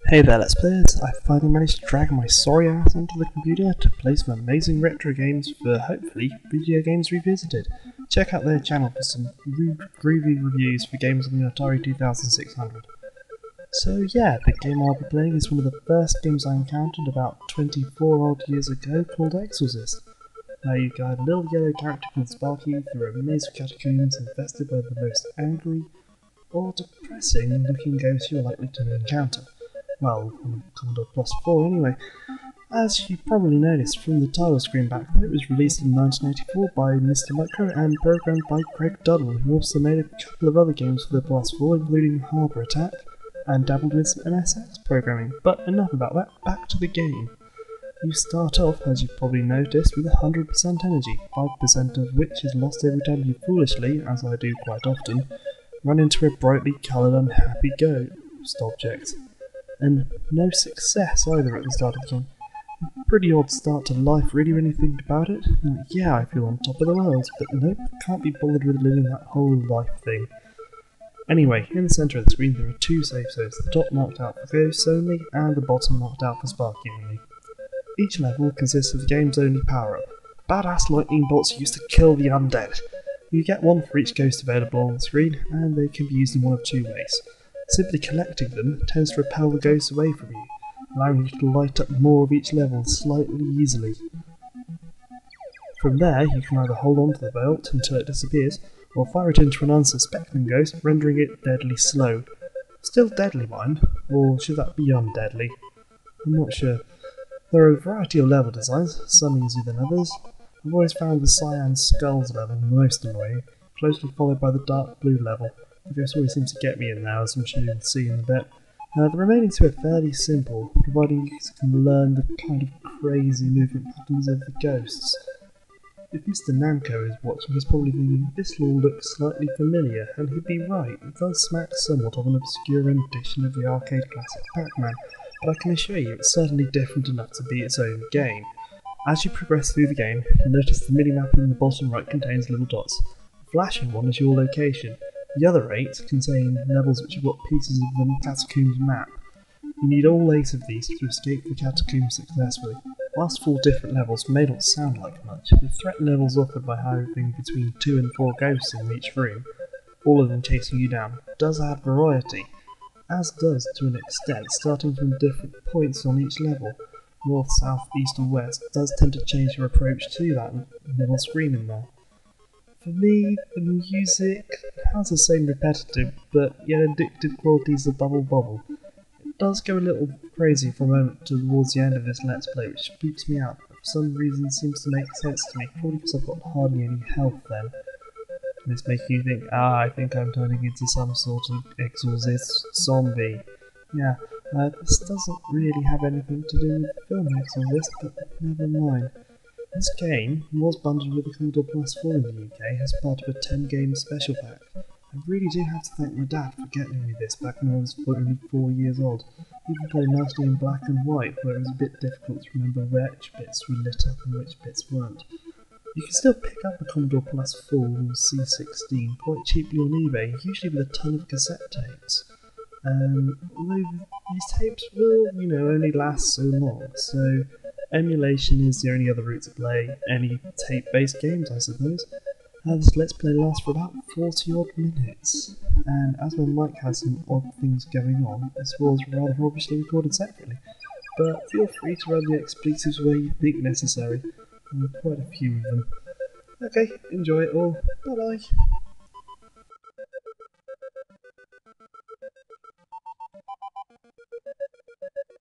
Hey there, Let's Players! I finally managed to drag my sorry ass onto the computer to play some amazing retro games for, hopefully, Video Games Revisited. Check out their channel for some groovy reviews for games on the Atari 2600. So yeah, the game I'll be playing is one of the first games I encountered about 24 odd years ago called Exorcist. Now you guide a little yellow character called Sparky through a maze of catacombs infested by the most angry or depressing looking ghosts you're likely to encounter. Well, on Commodore Plus 4 anyway. As you probably noticed from the title screen back there, it was released in 1984 by Mr. Micro and programmed by Greg Duddle, who also made a couple of other games for the Plus 4, including Harbour Attack, and dabbled with some MSX programming. But enough about that, back to the game. You start off, as you've probably noticed, with 100% energy, 5% of which is lost every time you foolishly, as I do quite often, run into a brightly coloured unhappy ghost object. And no success either at the start of the game. Pretty odd start to life really when you think about it. Yeah, I feel on top of the world, but nope, can't be bothered with living that whole life thing. Anyway, in the centre of the screen there are two safe zones, the top marked out for ghosts only, and the bottom marked out for Sparky only. Each level consists of the game's only power-up. Badass lightning bolts used to kill the undead. You get one for each ghost available on the screen, and they can be used in one of two ways. Simply collecting them tends to repel the ghosts away from you, allowing you to light up more of each level slightly easily. From there, you can either hold on to the bolt until it disappears, or fire it into an unsuspecting ghost, rendering it deadly slow. Still deadly, mind, or should that be undeadly? I'm not sure. There are a variety of level designs, some easier than others. I've always found the Cyan Skulls level the most annoying, closely followed by the Dark Blue level. The ghost always seems to get me in there, as I'm sure you'll see in a bit. The remaining two are fairly simple, providing you can learn the kind of crazy movement patterns of the ghosts. If Mr. Namco is watching, he's probably thinking, this all looks slightly familiar, and he'd be right. It does smack somewhat of an obscure rendition of the arcade classic Pac-Man, but I can assure you it's certainly different enough to be its own game. As you progress through the game, you'll notice the minimap in the bottom right contains little dots. The flashing one is your location. The other 8 contain levels which have got pieces of the Catacombs map. You need all 8 of these to escape the Catacombs successfully. Whilst 4 different levels may not sound like much, the threat levels offered by having between 2 and 4 ghosts in each room, all of them chasing you down, does add variety, as does, to an extent, starting from different points on each level. North, south, east or west does tend to change your approach to that little screen in there. For me, the music has the same repetitive but yet addictive qualities of Bubble Bobble. It does go a little crazy for a moment towards the end of this Let's Play, which freaks me out, but for some reason seems to make sense to me, probably because I've got hardly any health then. And it's making you think, I think I'm turning into some sort of Exorcist zombie. Yeah, this doesn't really have anything to do with the film Exorcist, but never mind. This game was bundled with the Commodore Plus 4 in the UK as part of a 10-game special pack. I really do have to thank my dad for getting me this back when I was only 4 years old. He even played nicely in black and white, where it was a bit difficult to remember which bits were lit up and which bits weren't. You can still pick up the Commodore Plus 4 or C16 quite cheaply on eBay, usually with a ton of cassette tapes. Although these tapes will, only last so long, so emulation is the only other route to play any tape-based games, I suppose. This Let's Play lasts for about 40 odd minutes, and as my mic has some odd things going on, this was rather obviously recorded separately, but feel free to run the expletives where you think necessary. There are quite a few of them. Okay, enjoy it all. Bye bye.